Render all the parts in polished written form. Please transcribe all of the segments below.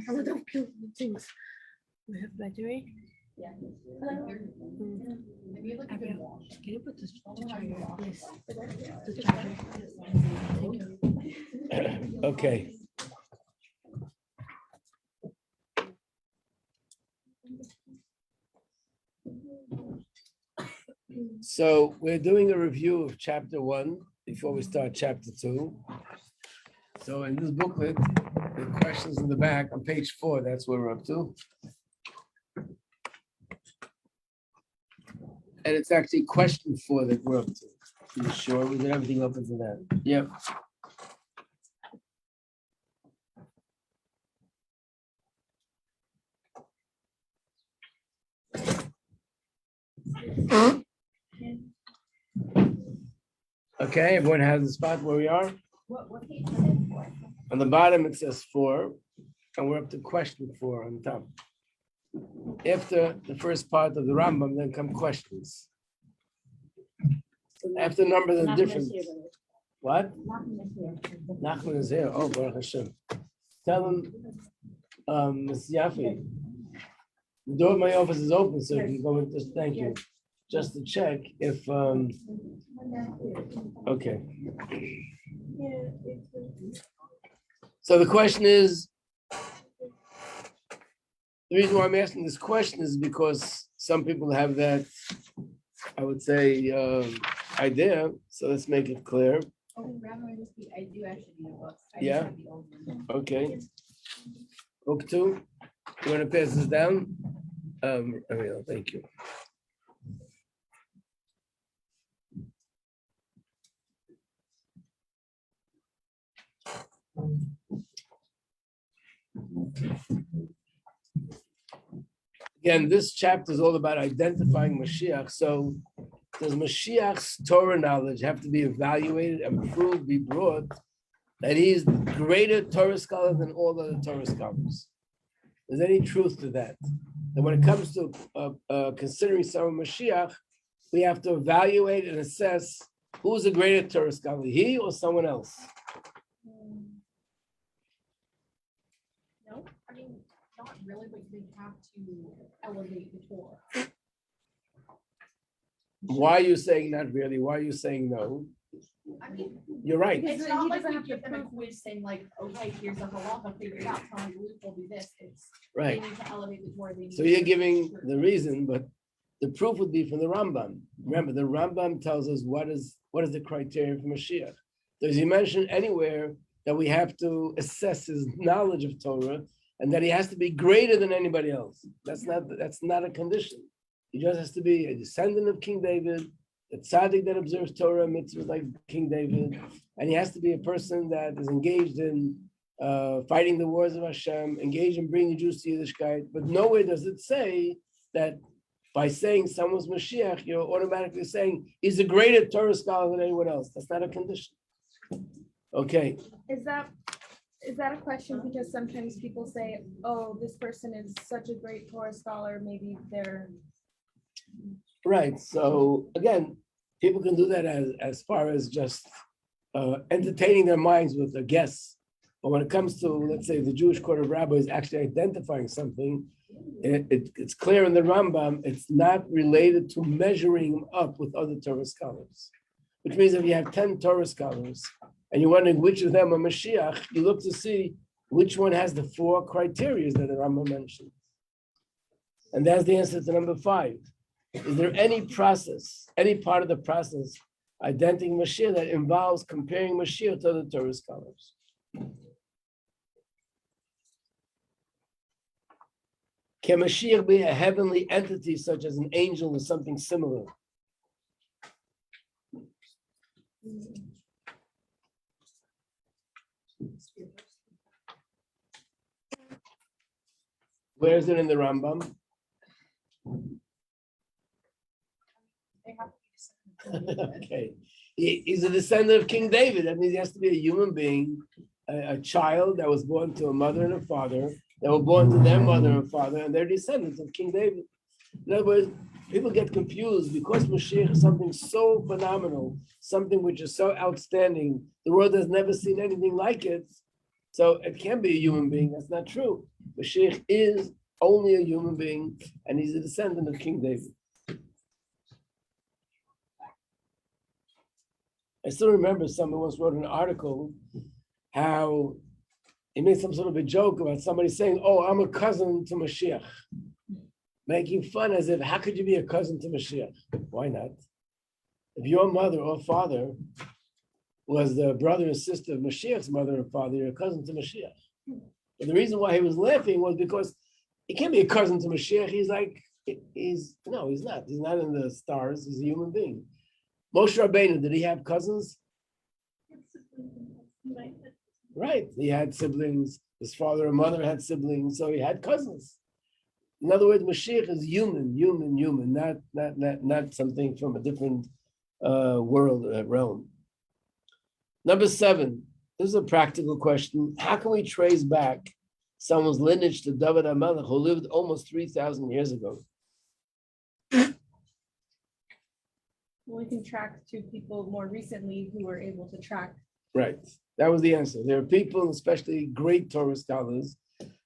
Oh, don't kill the things. We have battery. Yeah. Can you put the charger, please? The charger. Thank you. Okay. So we're doing a review of chapter 1 before we start chapter 2. So in this booklet, the questions in the back on page 4, that's where we're up to. And it's actually question 4 that we're up to. Are you sure? We did everything up into that. Yep. Okay, everyone has the spot where we are? What page is it for? On the bottom, it says 4, and we're up to question 4 on top. After the first part of the Rambam, then come questions. After numbers are different. What? Nachman is here. Oh, Baruch Hashem. Tell him, Ms. Yafi, the door of my office is open, so you can go and just thank you. Just to check if, okay. So the question is, the reason why I'm asking this question is because some people have that, I would say, idea. So let's make it clear. Oh, Rabbi Majeski, I do actually need a book. I Yeah. just have the old one. Okay. Book 2. You want to pass this down? Thank you. Again, this chapter is all about identifying Mashiach. So does Mashiach's Torah knowledge have to be evaluated and proved, be brought that he is the greater Torah scholar than all other Torah scholars? Is there any truth to that? And when it comes to considering someone Mashiach, we have to evaluate and assess who's a greater Torah scholar, he or someone else? No, I mean, not really, but they have to elevate the Torah. Why are you saying not really? Why are you saying no? I mean, You're right. it's not like we give them a quiz saying like, okay, here's a halacha, figure it out, tell me the loophole, do this. It's, Right. they need to elevate the Torah. So you're giving the reason, but the proof would be from the Rambam. Remember, the Rambam tells us what is the criteria for Mashiach. Does he mention anywhere that we have to assess his knowledge of Torah and that he has to be greater than anybody else? That's not a condition. He just has to be a descendant of King David, a tzaddik that observes Torah mitzvahs like King David, and he has to be a person that is engaged in fighting the wars of Hashem, engaged in bringing Jews to Yiddishkeit. But nowhere does it say that by saying someone's Mashiach, you're automatically saying he's a greater Torah scholar than anyone else. That's not a condition. Okay. Is that a question? Because sometimes people say, oh, this person is such a great Torah scholar, maybe they're... Right. So again, people can do that as far as just entertaining their minds with a guess. But when it comes to, let's say, the Jewish Court of Rabbis actually identifying something, it's clear in the Rambam, it's not related to measuring them up with other Torah scholars. Which means if you have 10 Torah scholars and you're wondering which of them are Mashiach, you look to see which one has the 4 criteria that the Rambam mentioned. And that's the answer to number 5. Is there any process, any part of the process identifying Mashia that involves comparing Mashia to the Torah scholars? Can Mashiach be a heavenly entity such as an angel or something similar? Where is it in the Rambam? Okay, he's a descendant of King David. That means he has to be a human being, a child that was born to a mother and a father, that were born to their mother and father, and they're descendants of King David. In other words, people get confused because Mashiach is something so phenomenal, something which is so outstanding. The world has never seen anything like it. So it can't be a human being. That's not true. Mashiach is only a human being, and he's a descendant of King David. I still remember someone once wrote an article how he made some sort of a joke about somebody saying, "Oh, I'm a cousin to Mashiach," making fun as if, how could you be a cousin to Mashiach? Why not? If your mother or father was the brother or sister of Mashiach's mother or father, you're a cousin to Mashiach. But the reason why he was laughing was because he can't be a cousin to Mashiach. He's not. He's not in the stars. He's a human being. Moshe Rabbeinu, did he have cousins? Right. He had siblings. His father and mother had siblings, so he had cousins. In other words, Mashiach is human, not something from a different world realm. Number 7. This is a practical question. How can we trace back someone's lineage to David HaMelech, who lived almost 3,000 years ago? We can track to people more recently who were able to track. Right. That was the answer. There are people, especially great Torah scholars,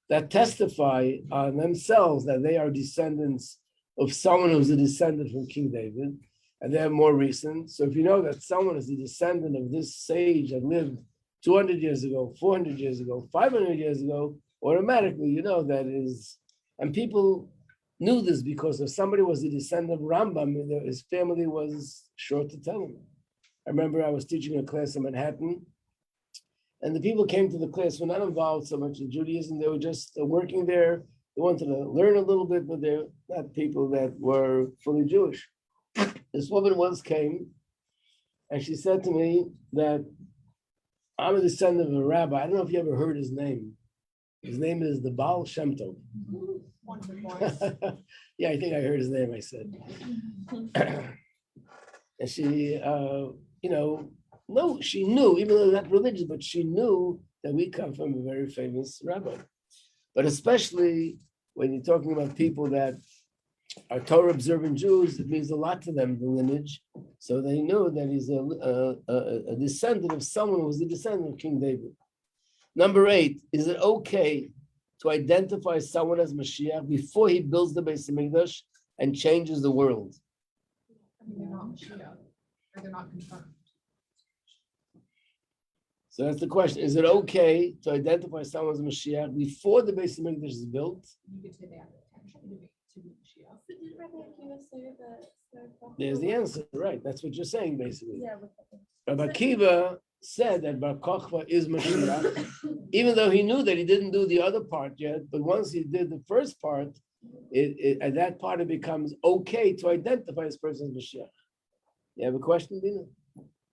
that testify on themselves that they are descendants of someone who's a descendant from King David, and they're more recent. So if you know that someone is a descendant of this sage that lived 200 years ago, 400 years ago, 500 years ago, automatically you know that is, and people knew this because if somebody was a descendant of Rambam, his family was sure to tell him. I remember I was teaching a class in Manhattan, and the people came to the class were not involved so much in Judaism. They were just working there. They wanted to learn a little bit, but they're not people that were fully Jewish. This woman once came, and she said to me that I'm a descendant of a rabbi. I don't know if you ever heard his name. His name is the Baal Shem Tov. Yeah, I think I heard his name, I said. And she, no, she knew, even though not religious, but she knew that we come from a very famous rabbi. But especially when you're talking about people that are Torah observant Jews, it means a lot to them, the lineage. So they knew that he's a descendant of someone who was a descendant of King David. Number 8, is it okay to identify someone as Mashiach before he builds the Beis Hamikdash and changes the world? I mean, they're not Meshia, or they're not confirmed. So that's the question. Is it okay to identify someone as Mashiach before the Beis Hamikdash is built? You could say they have the potential to be Meshia. Did Rabbi Akiva say that? There's the answer, right? That's what you're saying, basically. Yeah. Rabbi Akiva said that Bar Kochva is Mashiach, even though he knew that he didn't do the other part yet. But once he did the first part, at that part it becomes okay to identify this person as Mashiach. You have a question, Dina?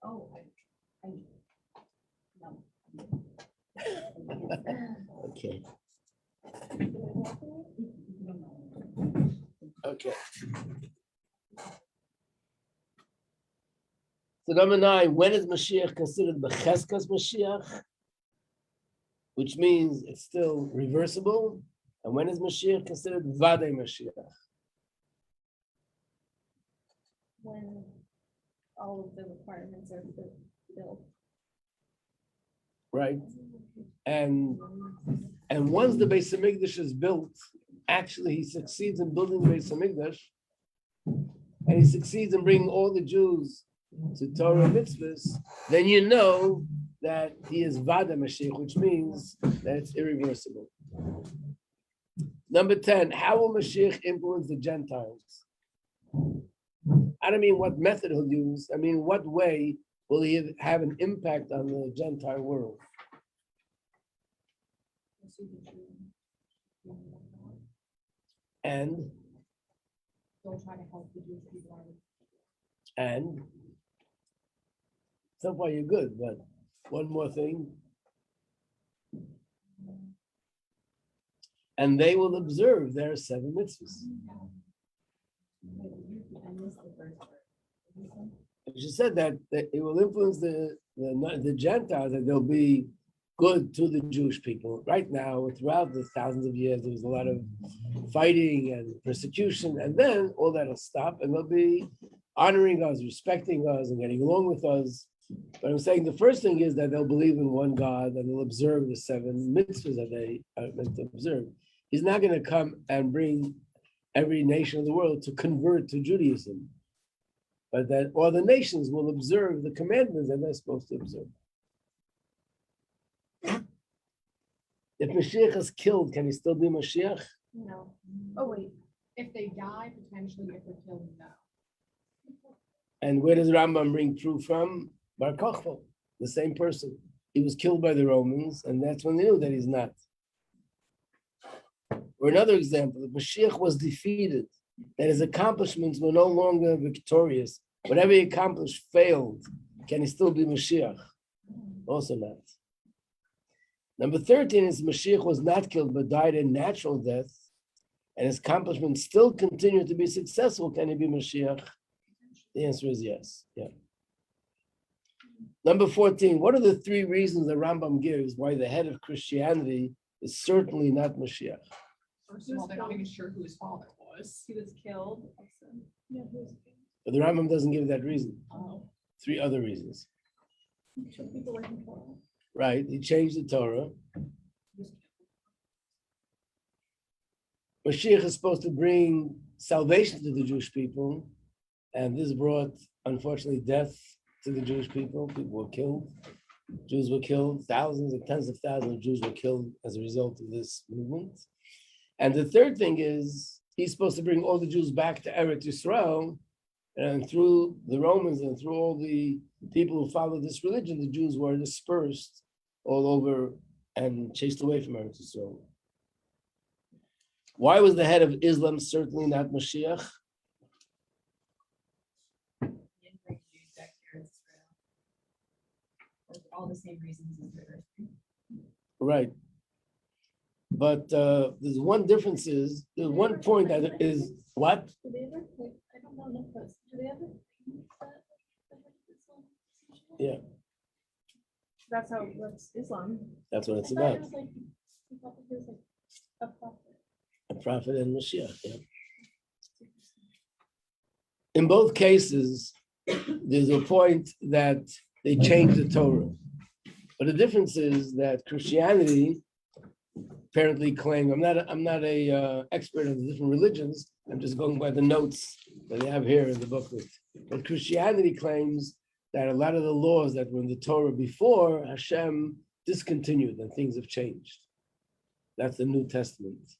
Oh, no. Okay. Okay. So number 9, when is Mashiach considered Becheskas Mashiach? Which means it's still reversible. And when is Mashiach considered Vadei Mashiach? When all of the requirements are filled. Right? And once the Beis Hamikdash is built, actually he succeeds in building the Beis Hamikdash, and he succeeds in bringing all the Jews to Torah and mitzvahs, then you know that he is Vada Mashiach, which means that it's irreversible. Number 10, how will Mashiach influence the Gentiles? I don't mean what method he'll use, I mean what way will he have an impact on the Gentile world? And They'll try to help the Jewish people out. And so far you're good, but one more thing. And they will observe their 7 mitzvahs. She said that it will influence the Gentiles, that they'll be good to the Jewish people. Right now, throughout the thousands of years, there was a lot of fighting and persecution, and then all that will stop, and they'll be honoring us, respecting us, and getting along with us. But I'm saying the first thing is that they'll believe in one God and they'll observe the 7 mitzvahs that they are meant to observe. He's not going to come and bring every nation of the world to convert to Judaism, but that all the nations will observe the commandments that they're supposed to observe. If Mashiach is killed, can he still be Mashiach? No. Oh, wait. If they die, potentially, if they're killed, no. And where does Rambam bring proof from? Bar Kochva, the same person. He was killed by the Romans, and that's when they knew that he's not. Or another example, if Mashiach was defeated, that his accomplishments were no longer victorious. Whatever he accomplished failed. Can he still be Mashiach? Also not. Number 13 is Mashiach was not killed but died a natural death, and his accomplishments still continue to be successful. Can he be Mashiach? The answer is yes. Yeah. Number 14, what are the 3 reasons the Rambam gives why the head of Christianity is certainly not Mashiach? First of all, they're not even sure who his father was. He was killed. Also. Yeah, he was killed. But the Rambam doesn't give that reason. Oh. 3 other reasons. He took people away from Torah. Right, he changed the Torah. Mashiach is supposed to bring salvation to the Jewish people, and this brought, unfortunately, death to the Jewish people. People were killed. Jews were killed. Thousands and tens of thousands of Jews were killed as a result of this movement. And the third thing is, he's supposed to bring all the Jews back to Eretz Yisrael, and through the Romans and through all the people who followed this religion, the Jews were dispersed all over and chased away from Eretz Yisrael. Why was the head of Islam certainly not Mashiach? All the same reasons as the earth. Right. But there's one difference is, there's one point that is, what? Do they ever, like, I don't know enough of this. Do they ever use that? Yeah, That's Islam. that's what it's I thought about. it was like, he thought that he was like a prophet. A prophet and Mashiach, yeah. In both cases, there's a point that they changed the Torah. But the difference is that Christianity apparently claim, I'm not a expert in the different religions, I'm just going by the notes that they have here in the booklet. But Christianity claims that a lot of the laws that were in the Torah before, Hashem discontinued and things have changed. That's the New Testament.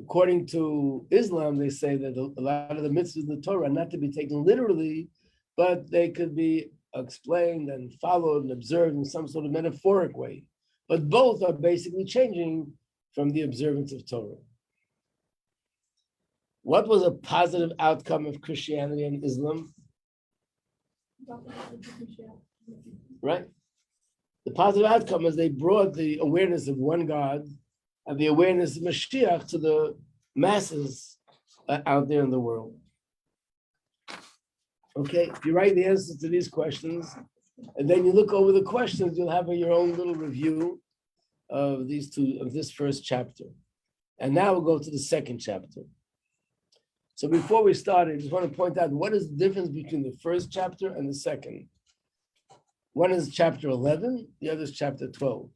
According to Islam, they say that a lot of the mitzvahs in the Torah are not to be taken literally, but they could be explained and followed and observed in some sort of metaphoric way. But both are basically changing from the observance of Torah. What was a positive outcome of Christianity and Islam? Right? The positive outcome is they brought the awareness of one God and the awareness of Mashiach to the masses out there in the world. Okay, if you write the answers to these questions, and then you look over the questions, you'll have your own little review of this first chapter. And now we'll go to the second chapter. So before we start, I just want to point out what is the difference between the first chapter and the second. One is chapter 11, the other is chapter 12.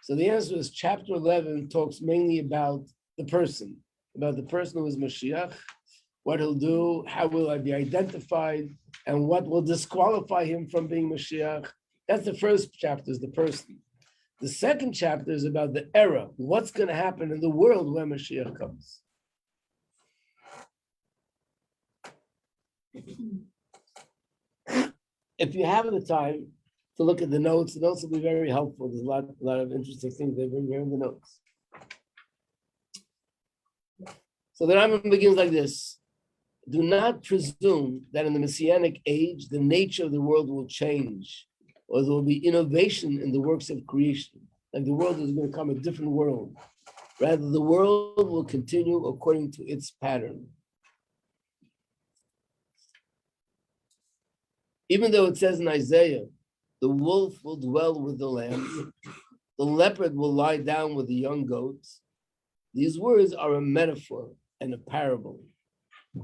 So the answer is chapter 11 talks mainly about the person who is Mashiach, what he'll do, how will I be identified, and what will disqualify him from being Mashiach. That's the first chapter, is the person. The second chapter is about the era, what's going to happen in the world when Mashiach comes. If you have the time to look at the notes will be very helpful. There's a lot of interesting things they bring here in the notes. So the Rambam begins like this. Do not presume that in the Messianic age, the nature of the world will change, or there will be innovation in the works of creation. Like the world is going to become a different world. Rather, the world will continue according to its pattern. Even though it says in Isaiah, the wolf will dwell with the lamb, the leopard will lie down with the young goats. These words are a metaphor and a parable.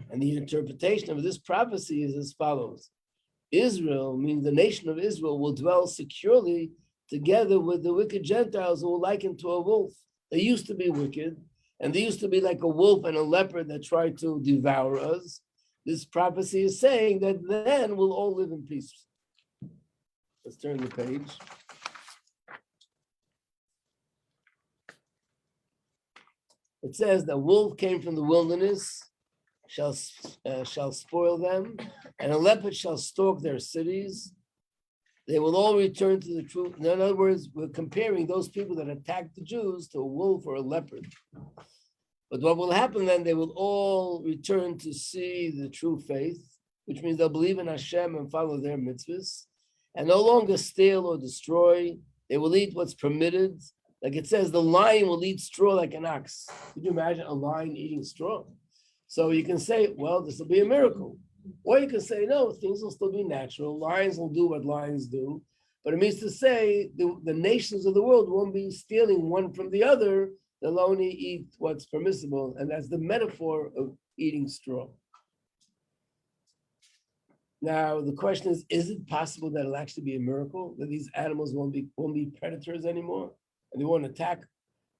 And the interpretation of this prophecy is as follows. Israel, meaning the nation of Israel, will dwell securely together with the wicked Gentiles who will liken to a wolf. They used to be wicked, and they used to be like a wolf and a leopard that tried to devour us. This prophecy is saying that then we'll all live in peace. Let's turn the page. It says the wolf came from the wilderness, shall spoil them, and a leopard shall stalk their cities. They will all return to the truth. In other words, we're comparing those people that attacked the Jews to a wolf or a leopard. But what will happen then, they will all return to see the true faith, which means they'll believe in Hashem and follow their mitzvahs, and no longer steal or destroy. They will eat what's permitted. Like it says, the lion will eat straw like an ox. Could you imagine a lion eating straw? So you can say, well, this will be a miracle. Or you can say, no, things will still be natural. Lions will do what lions do. But it means to say the nations of the world won't be stealing one from the other. They'll only eat what's permissible. And that's the metaphor of eating straw. Now, the question is it possible that it'll actually be a miracle? That these animals won't be predators anymore? And they won't attack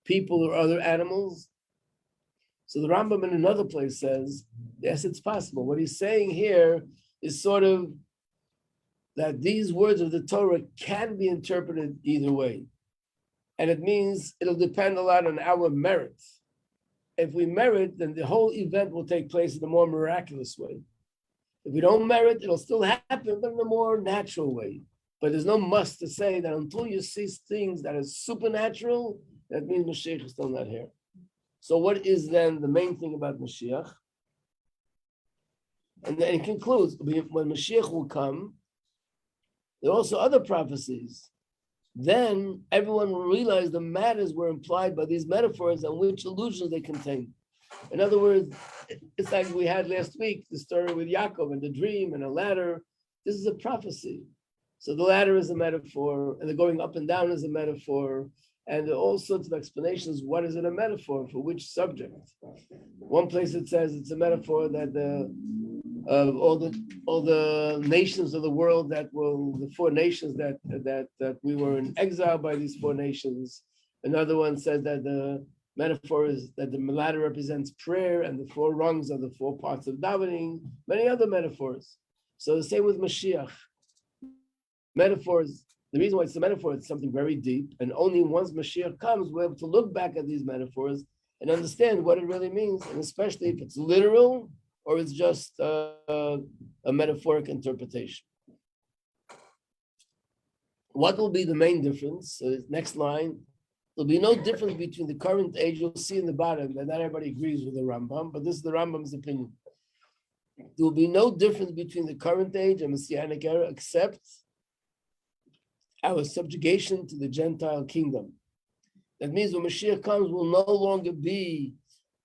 people or other animals? So the Rambam in another place says, yes, it's possible. What he's saying here is sort of that these words of the Torah can be interpreted either way. And it means it'll depend a lot on our merit. If we merit, then the whole event will take place in a more miraculous way. If we don't merit, it'll still happen, but in a more natural way. But there's no must to say that until you see things that are supernatural, that means Mashiach is still not here. So what is then the main thing about Mashiach? And then it concludes, when Mashiach will come, there are also other prophecies. Then everyone will realize the matters were implied by these metaphors and which illusions they contain. In other words, it's like we had last week, the story with Yaakov and the dream and a ladder. This is a prophecy. So the ladder is a metaphor, and the going up and down is a metaphor, and there are all sorts of explanations. What is it a metaphor for which subject? One place it says it's a metaphor that all the nations of the world the 4 nations that we were in exile by these 4 nations. Another one said that the metaphor is that the ladder represents prayer and the 4 rungs are the 4 parts of davening. Many other metaphors. So the same with Mashiach. Metaphors. The reason why it's a metaphor, it's something very deep, and only once Mashiach comes, we're able to look back at these metaphors and understand what it really means, and especially if it's literal or it's just a metaphoric interpretation. What will be the main difference? So next line, there'll be no difference between the current age. You'll see in the bottom that not everybody agrees with the Rambam, but this is the Rambam's opinion. There will be no difference between the current age and Messianic era except our subjugation to the Gentile kingdom. That means when Mashiach comes, we'll no longer be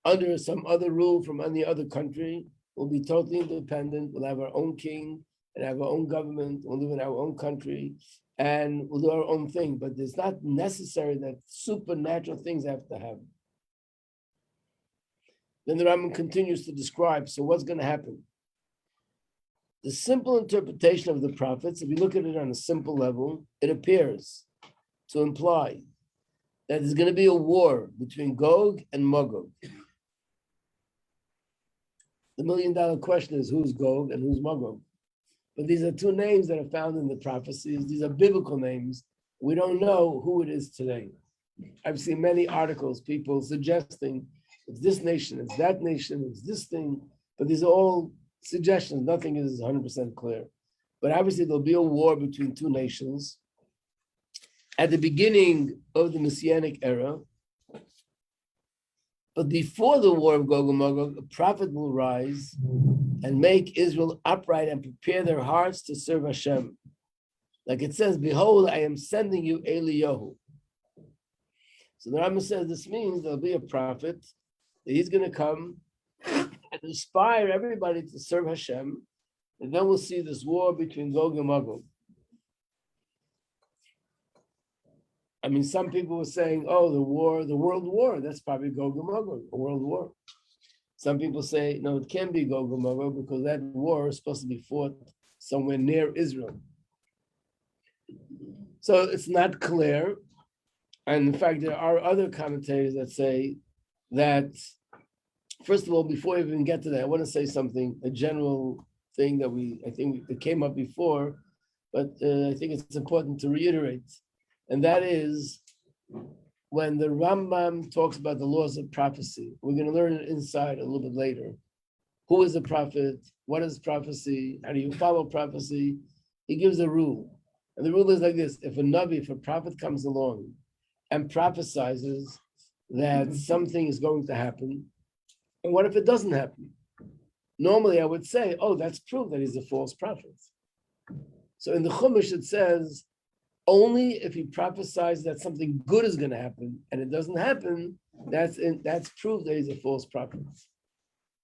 under some other rule from any other country. We'll be totally independent. We'll have our own king and have our own government. We'll live in our own country and we'll do our own thing. But it's not necessary that supernatural things have to happen. Then the Rambam continues to describe, so what's going to happen? The simple interpretation of the prophets, if you look at it on a simple level, it appears to imply that there's going to be a war between Gog and Magog. The $1 million question is who's Gog and who's Magog? But these are 2 names that are found in the prophecies. These are biblical names. We don't know who it is today. I've seen many articles, people suggesting it's this nation, it's that nation, it's this thing, but these are all suggestions. Nothing is 100% clear. But obviously there'll be a war between 2 nations at the beginning of the Messianic era. But before the war of Gog and Magog, a prophet will rise and make Israel upright and prepare their hearts to serve Hashem. Like it says, behold, I am sending you Eliyahu. So the Rambam says this means there'll be a prophet, that he's going to come and inspire everybody to serve Hashem. And then we'll see this war between Gog and Magog. I mean, some people were saying, oh, the world war, that's probably Gog and Magog, a world war. Some people say, no, it can't be Gog and Magog because that war is supposed to be fought somewhere near Israel. So it's not clear. And in fact, there are other commentators that say that, first of all, before we even get to that, I want to say something, a general thing that I think it came up before, but I think it's important to reiterate. And that is, when the Rambam talks about the laws of prophecy, we're going to learn it inside a little bit later. Who is a prophet? What is prophecy? How do you follow prophecy? He gives a rule. And the rule is like this: if a prophet comes along and prophesizes that something is going to happen, and what if it doesn't happen? Normally I would say, oh, that's proof that he's a false prophet. So in the Chumash it says, only if he prophesies that something good is going to happen and it doesn't happen, that's proof that he's a false prophet.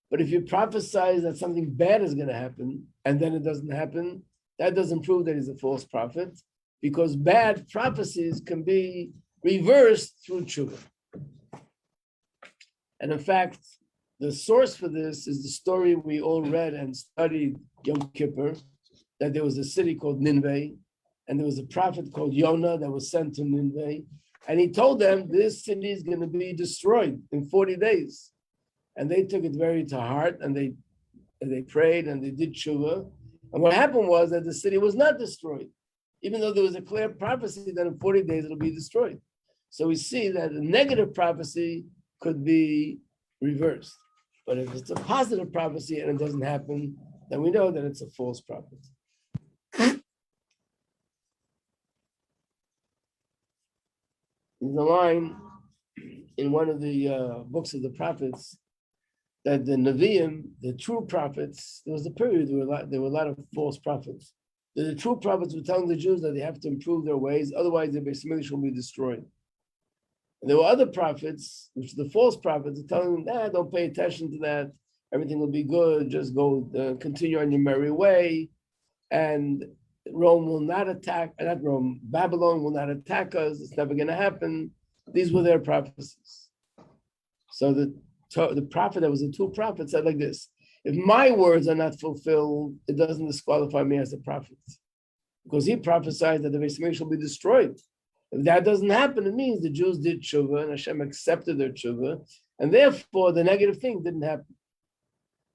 But if you prophesize that something bad is going to happen and then it doesn't happen, that doesn't prove that he's a false prophet, because bad prophecies can be reversed through tshuva. And in fact, the source for this is the story we all read and studied Yom Kippur, that there was a city called Nineveh, and there was a prophet called Yonah that was sent to Nineveh, and he told them this city is going to be destroyed in 40 days. And they took it very to heart, and they prayed and they did tshuva. And what happened was that the city was not destroyed, even though there was a clear prophecy that in 40 days it'll be destroyed. So we see that a negative prophecy could be reversed. But if it's a positive prophecy and it doesn't happen, then we know that it's a false prophet. There's a line in one of the books of the prophets that the Nevi'im, the true prophets, there was a period where there were a lot of false prophets. The true prophets were telling the Jews that they have to improve their ways, otherwise their Beis Hamikdash will be destroyed. And there were other prophets, which are the false prophets, telling them, don't pay attention to that. Everything will be good. Just go, continue on your merry way. And Rome will not attack, not Rome, Babylon will not attack us. It's never going to happen. These were their prophecies. So the prophet that was the two prophets said like this: if my words are not fulfilled, it doesn't disqualify me as a prophet. Because he prophesied that the Beis Hamikdash will be destroyed. If that doesn't happen, it means the Jews did tshuva and Hashem accepted their tshuva, and therefore the negative thing didn't happen.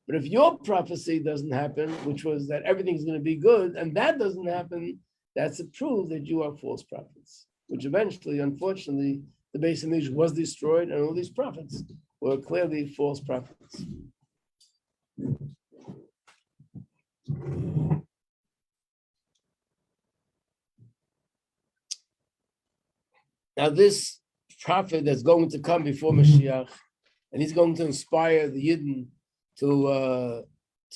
But if your prophecy doesn't happen, which was that everything's going to be good, and that doesn't happen, that's a proof that you are false prophets, which eventually, unfortunately, the Beis Hamikdash was destroyed, and all these prophets were clearly false prophets. Now, this prophet that's going to come before Moshiach, and he's going to inspire the Yidden to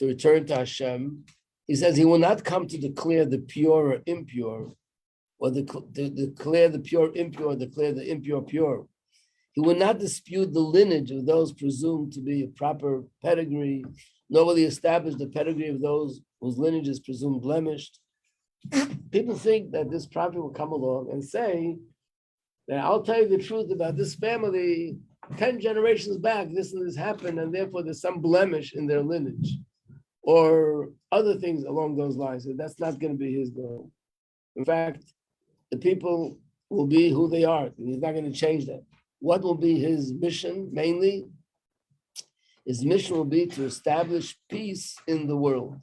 return to Hashem. He says he will not come to declare the pure or impure, or to declare the pure impure, or declare the impure pure. He will not dispute the lineage of those presumed to be a proper pedigree, nor will he establish the pedigree of those whose lineage is presumed blemished. People think that this prophet will come along and say that I'll tell you the truth about this family, 10 generations back, this and this happened, and therefore there's some blemish in their lineage, or other things along those lines. That's not going to be his goal. In fact, the people will be who they are. He's not going to change that. What will be his mission mainly? His mission will be to establish peace in the world.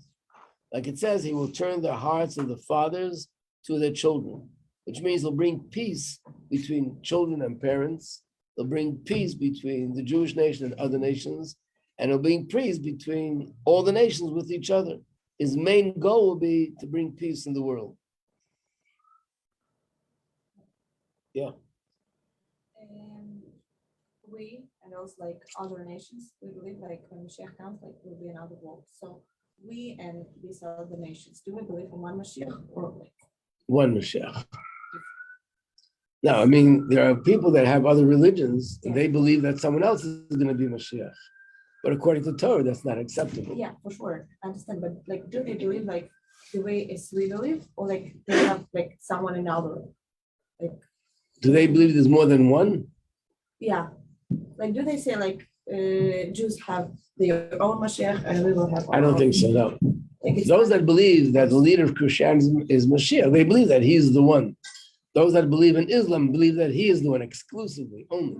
Like it says, he will turn the hearts of the fathers to their children, which means he'll bring peace between children and parents. He'll bring peace between the Jewish nation and other nations, and he'll bring peace between all the nations with each other. His main goal will be to bring peace in the world. Yeah. We and those like other nations, we believe like when Moshiach comes, like will be another world. So we and these other nations, do we believe in one Mashiach or like one Mashiach? No, I mean, there are people that have other religions, and they believe that someone else is going to be Mashiach. But according to Torah, that's not acceptable. Yeah, for sure. I understand. But like, do they believe like the way as we believe, or like they have like someone another? Like, do they believe there's more than one? Yeah. Like, do they say like Jews have their own Mashiach and we will have our I don't own? think so, no. Like it's Those that believe that the leader of Christianity is Mashia, they believe that he's the one. Those that believe in Islam believe that he is the one exclusively, only.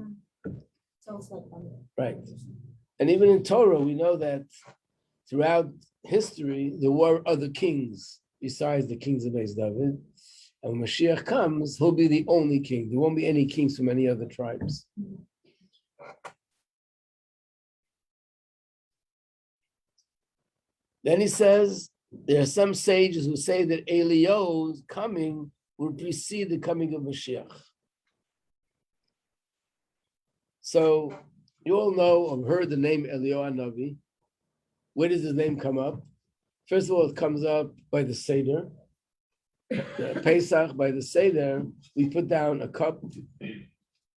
So it's like Right. And even in Torah, we know that throughout history, there were other kings besides the kings of Beis David. And when Mashiach comes, he'll be the only king. There won't be any kings from any other tribes. Then he says, there are some sages who say that Eliyahu's coming will precede the coming of Mashiach. So you all know or heard the name Eliyahu Navi. Where does his name come up? First of all, it comes up by the Seder. Pesach, by the Seder, we put down a cup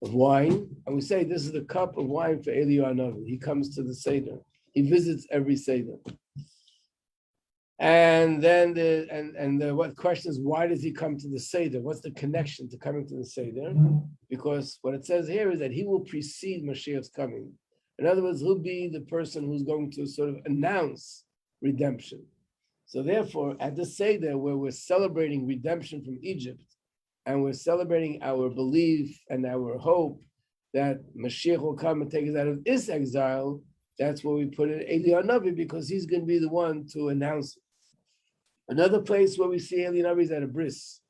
of wine, and we say, this is the cup of wine for Eliyahu Navi. He comes to the Seder. He visits every Seder. And then what question is, why does he come to the Seder? What's the connection to coming to the Seder? Because what it says here is that he will precede Mashiach's coming. In other words, he'll be the person who's going to sort of announce redemption. So therefore, at the Seder, where we're celebrating redemption from Egypt, and we're celebrating our belief and our hope that Mashiach will come and take us out of this exile, that's where we put in Eliyahu Navi, because he's going to be the one to announce it. Another place where we see Eliyahu Navi is at a bris.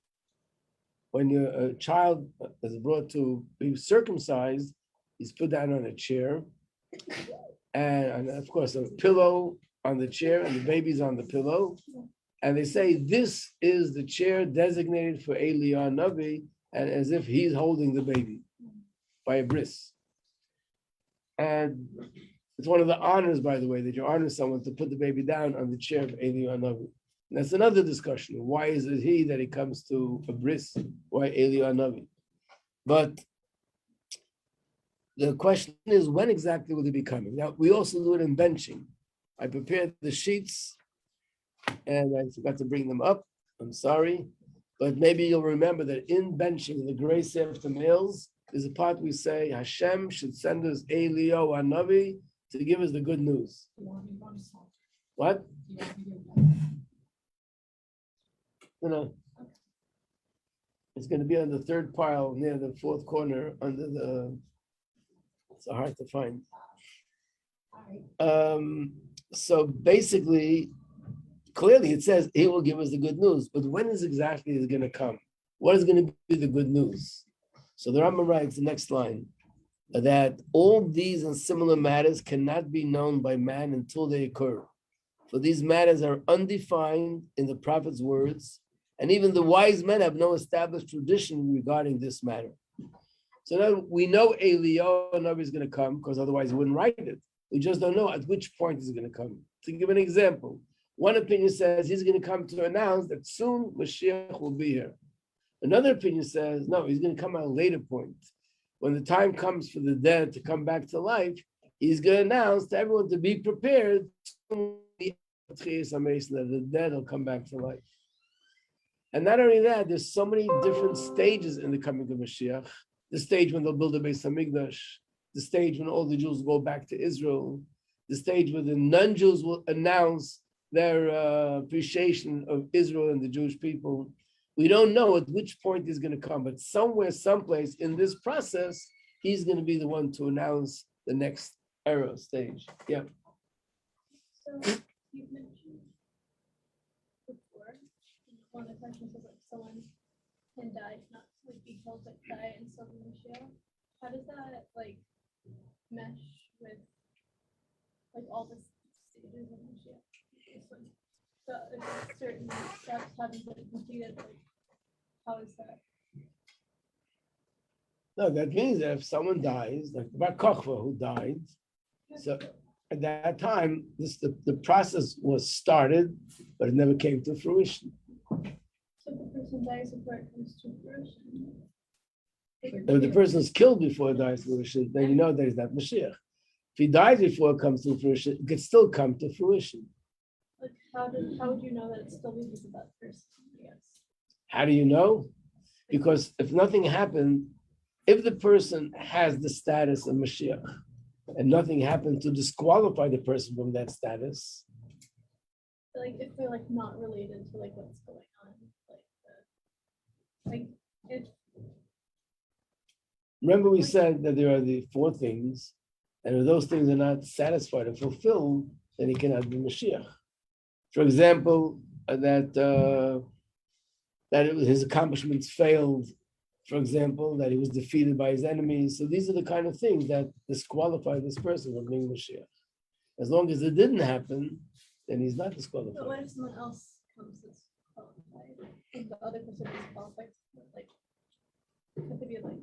When a child is brought to be circumcised, he's put down on a chair, and of course a pillow on the chair, and the baby's on the pillow. And they say this is the chair designated for Eliyahu Navi, and as if he's holding the baby by a bris. And it's one of the honors, by the way, that you honor someone to put the baby down on the chair of Eliyahu Navi. And that's another discussion. Why is it he that he comes to a bris? Why Eliyahu Navi? But the question is, when exactly will he be coming? Now, we also do it in benching. I prepared the sheets, and I forgot to bring them up. I'm sorry. But maybe you'll remember that in benching, the grace after meals, there's a part we say, Hashem should send us Eliyahu Navi to give us the good news. What? No. It's going to be on the third pile near the fourth corner under the, it's hard to find. So basically, clearly it says he will give us the good news, but when is exactly is going to come? What is going to be the good news? So the Rambam writes the next line, that all these and similar matters cannot be known by man until they occur. For these matters are undefined in the prophet's words, and even the wise men have no established tradition regarding this matter. So now we know Eliyahu Navi is going to come, because otherwise he wouldn't write it. We just don't know at which point he's going to come. To give an example, one opinion says he's going to come to announce that soon Mashiach will be here. Another opinion says, no, he's going to come at a later point. When the time comes for the dead to come back to life, he's going to announce to everyone to be prepared that the dead will come back to life. And not only that, there's so many different stages in the coming of Mashiach. The stage when they'll build a Beis Hamikdash, the stage when all the Jews go back to Israel, the stage where the non-Jews will announce their appreciation of Israel and the Jewish people. We don't know at which point he's going to come, but somewhere, someplace in this process, he's going to be the one to announce the next era stage. Yeah. So you mentioned before, one of the questions was like someone can die, not like be killed, but die and still be Meshia. How does that like mesh with like all the stages of Meshia? So if certain steps haven't been completed, like how is that? No, that means that if someone dies, like Bar Kochva who died, so at that time, the process was started, but it never came to fruition. So the person dies before it comes to fruition. If the person is killed before it dies to fruition, then you know that he's not Mashiach. If he dies before it comes to fruition, it could still come to fruition. Like how would you know that it's still because of that person? Yes. How do you know? Because if nothing happened, if the person has the status of Mashiach and nothing happened to disqualify the person from that status, like if they're like not related to like what's going on, like if Remember we said that there are the four things, and if those things are not satisfied or fulfilled, then he cannot be Mashiach. For example, his accomplishments failed. For example, that he was defeated by his enemies. So these are the kind of things that disqualify this person from being Mashiach. As long as it didn't happen, then he's not but what disqualified. if someone else comes that's qualified? If the other person is qualified, like could there be like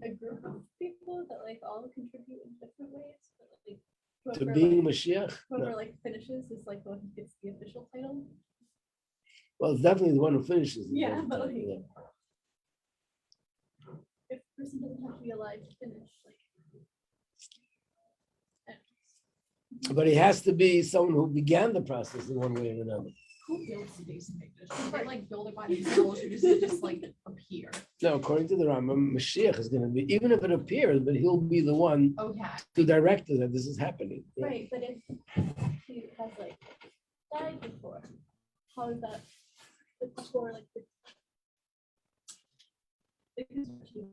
a group of people that like all contribute in different ways? But, like, To whoever, being like, Mashiach? whoever No. like finishes is like the one who gets the official title. Well, it's definitely the one who finishes. Yeah, but like, Yeah. if the person doesn't have to be alive to finish, like, But he has to be someone who began the process in one way or another. Who builds the base of English? Do they like build it by themselves or does it just like appear? No, according to the Rambam, Mashiach is going to be, even if it appears, but he'll be the one Okay. to direct it that this is happening. Yeah. right, but if he has like died before, how is that like, before like the construction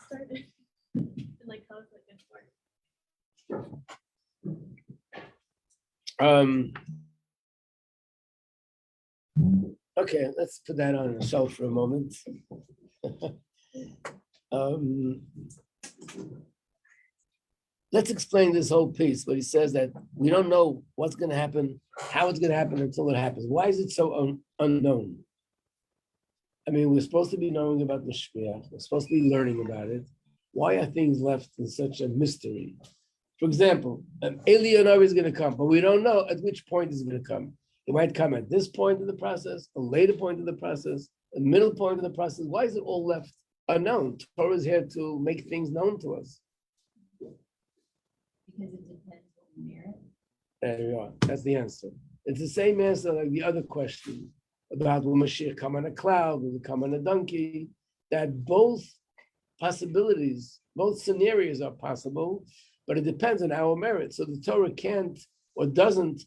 started? And like how is that gonna work? Okay, let's put that on the shelf for a moment. Let's explain this whole piece, but he says that we don't know what's going to happen, how it's going to happen until it happens. Why is it so unknown? I mean, we're supposed to be knowing about the Mashia. We're supposed to be learning about it. Why are things left in such a mystery? For example, Eliyahu is going to come, but we don't know at which point it's going to come. It might come at this point in the process, a later point in the process, a middle point in the process. Why is it all left unknown? Torah is here to make things known to us. Because it depends on the merit. There you are. That's the answer. It's the same answer like the other question about will Mashiach come on a cloud, will he come on a donkey? That both possibilities, both scenarios are possible, but it depends on our merit. So the Torah can't or doesn't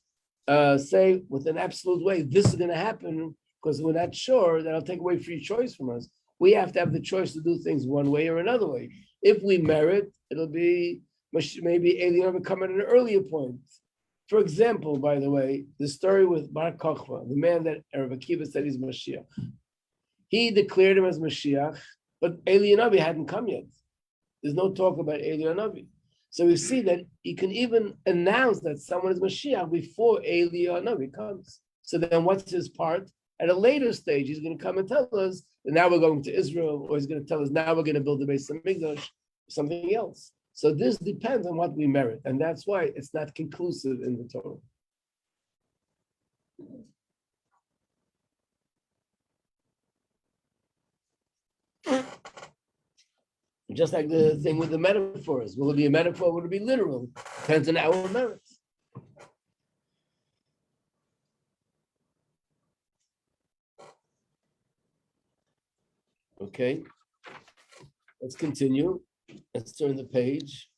say with an absolute way, this is going to happen, because we're not sure. That'll take away free choice from us. We have to have the choice to do things one way or another way. If we merit, it'll be maybe Eliyahu will come at an earlier point. For example, by the way, the story with Bar Kokhba, the man that Rabbi Akiva said he's Mashia. He declared him as Mashiach, but Eliyahu hadn't come yet. There's no talk about Eliyahu. So we see that he can even announce that someone is Mashiach before Eliyahu comes. So then what's his part? At a later stage, he's going to come and tell us that now we're going to Israel, or he's going to tell us now we're going to build the base of Mikdash, something else. So this depends on what we merit, and that's why it's not conclusive in the Torah. Just like the thing with the metaphors. Will it be a metaphor? Will it be literal? Depends on our merits. Okay, let's continue. Let's turn the page.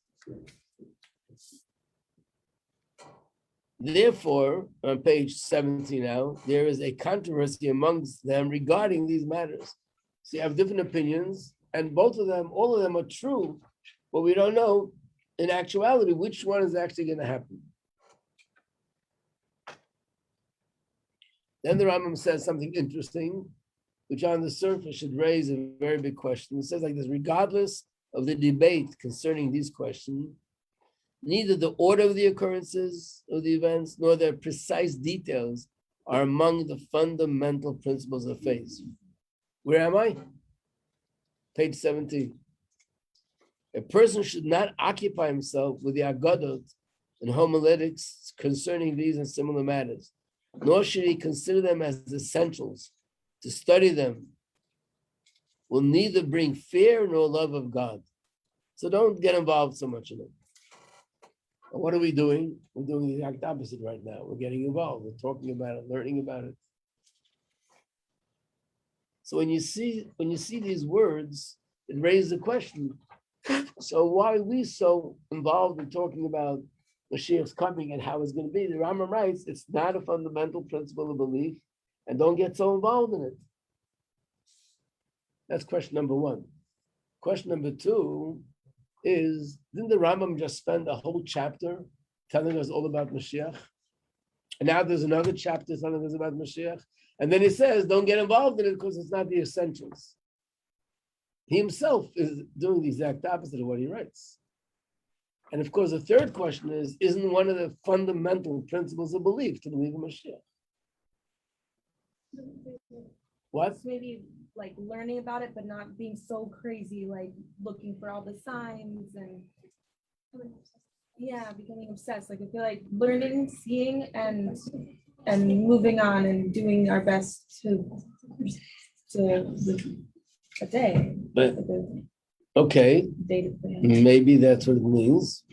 Therefore, on page 70 now, there is a controversy amongst them regarding these matters. So you have different opinions, and both of them, all of them are true, but we don't know in actuality which one is actually going to happen. Then the Rambam says something interesting, which on the surface should raise a very big question. It says like this: regardless of the debate concerning these questions, neither the order of the occurrences of the events nor their precise details are among the fundamental principles of faith. Where am I? Page 17. A person should not occupy himself with the agadot and homiletics concerning these and similar matters, nor should he consider them as essentials. To study them will neither bring fear nor love of God. So don't get involved so much in it. And what are we doing? We're doing the exact opposite right now. We're getting involved. We're talking about it, learning about it. So when you see these words, it raises a question. So why are we so involved in talking about Mashiach's coming and how it's going to be. The Rambam writes, it's not a fundamental principle of belief, and don't get so involved in it. That's question number one. Question number two is, didn't the Rambam just spend a whole chapter telling us all about Mashiach? And now there's another chapter telling us about Mashiach. And then he says, don't get involved in it because it's not the essentials. He himself is doing the exact opposite of what he writes. And of course, the third question is, isn't one of the fundamental principles of belief to believe in Mashiach? What? Maybe like learning about it, but not being so crazy, like looking for all the signs and becoming obsessed. Like I feel like learning, seeing, and moving on and doing our best to a day. But okay, maybe that's what it means.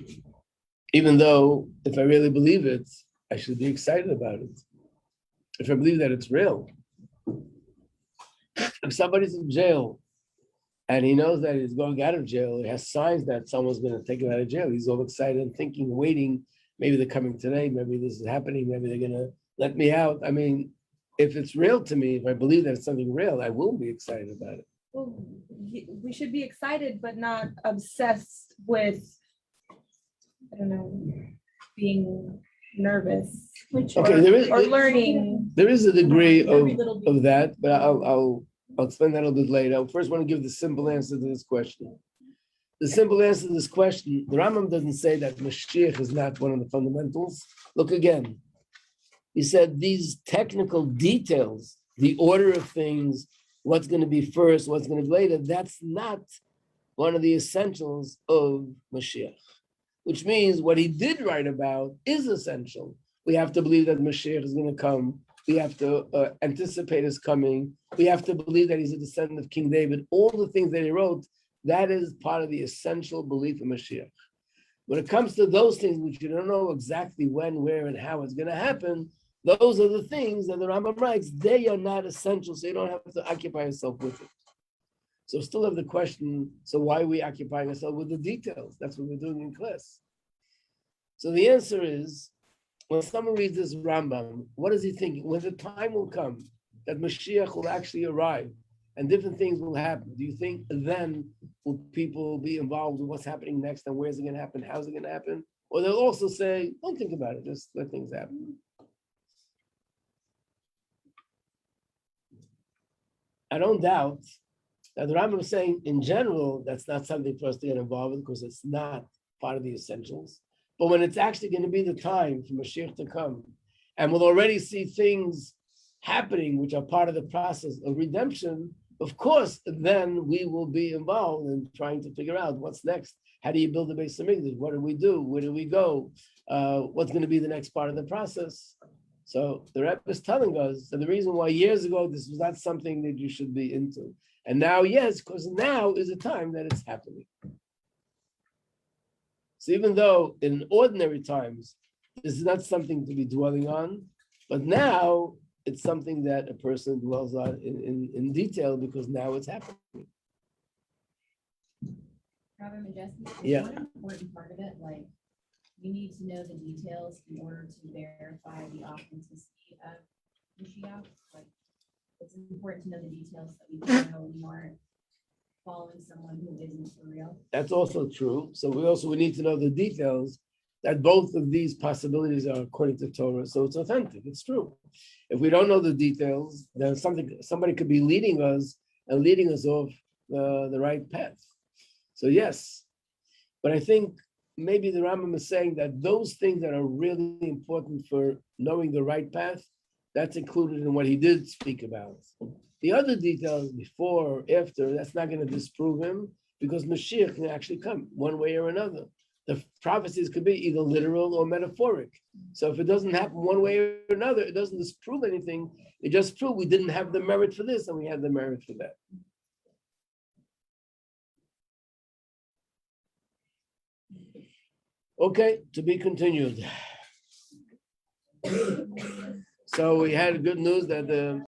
Even though if I really believe it, I should be excited about it. If I believe that it's real. If somebody's in jail and he knows that he's going out of jail, he has signs that someone's going to take him out of jail, he's all excited and thinking, waiting, maybe they're coming today, maybe this is happening, maybe they're going to let me out. I mean, if it's real to me, if I believe that it's something real, I will be excited about it. Well, we should be excited, but not obsessed with, I don't know, being nervous. Okay, or learning. There is a degree of that, but I'll explain that a little bit later. I first want to give the simple answer to this question. The simple answer to this question, the Rambam doesn't say that Mashiach is not one of the fundamentals. Look again. He said these technical details, the order of things, what's going to be first, what's going to be later, that's not one of the essentials of Mashiach. Which means what he did write about is essential. We have to believe that Mashiach is going to come. We have to anticipate his coming. We have to believe that he's a descendant of King David. All the things that he wrote, that is part of the essential belief in Mashiach. When it comes to those things which you don't know exactly when, where, and how it's going to happen, those are the things that the Rambam writes, they are not essential, so you don't have to occupy yourself with it. So still have the question, so why are we occupying ourselves with the details? That's what we're doing in class. So the answer is, when someone reads this Rambam, what is he thinking? When the time will come that Mashiach will actually arrive and different things will happen, do you think then will people be involved with what's happening next and where's it going to happen, how's it going to happen? Or they'll also say, don't think about it, just let things happen. I don't doubt that the Rambam is saying, in general, that's not something for us to get involved with because it's not part of the essentials. But when it's actually going to be the time for Mashiach to come, and we'll already see things happening which are part of the process of redemption, of course, then we will be involved in trying to figure out what's next. How do you build the Beis Hamikdash? What do we do? Where do we go? What's going to be the next part of the process? So the Rebbe is telling us that the reason why years ago this was not something that you should be into. And now, yes, because now is a time that it's happening. So even though in ordinary times, this is not something to be dwelling on, but now it's something that a person dwells on in detail because now it's happening. Rabbi Majeski, Yeah. one important part of it, like you need to know the details in order to verify the authenticity of Meshia. Like it's important to know the details so that we know we aren't following someone who isn't for real. That's also true. So we need to know the details that both of these possibilities are according to Torah. So it's authentic. It's true. If we don't know the details, then somebody could be leading us off the right path. So yes, but I think maybe the Rambam is saying that those things that are really important for knowing the right path, that's included in what he did speak about. The other details before or after, that's not going to disprove him because Mashiach can actually come one way or another. The prophecies could be either literal or metaphoric. So if it doesn't happen one way or another, it doesn't disprove anything. It just proves we didn't have the merit for this and we had the merit for that. Okay, to be continued. So we had good news that the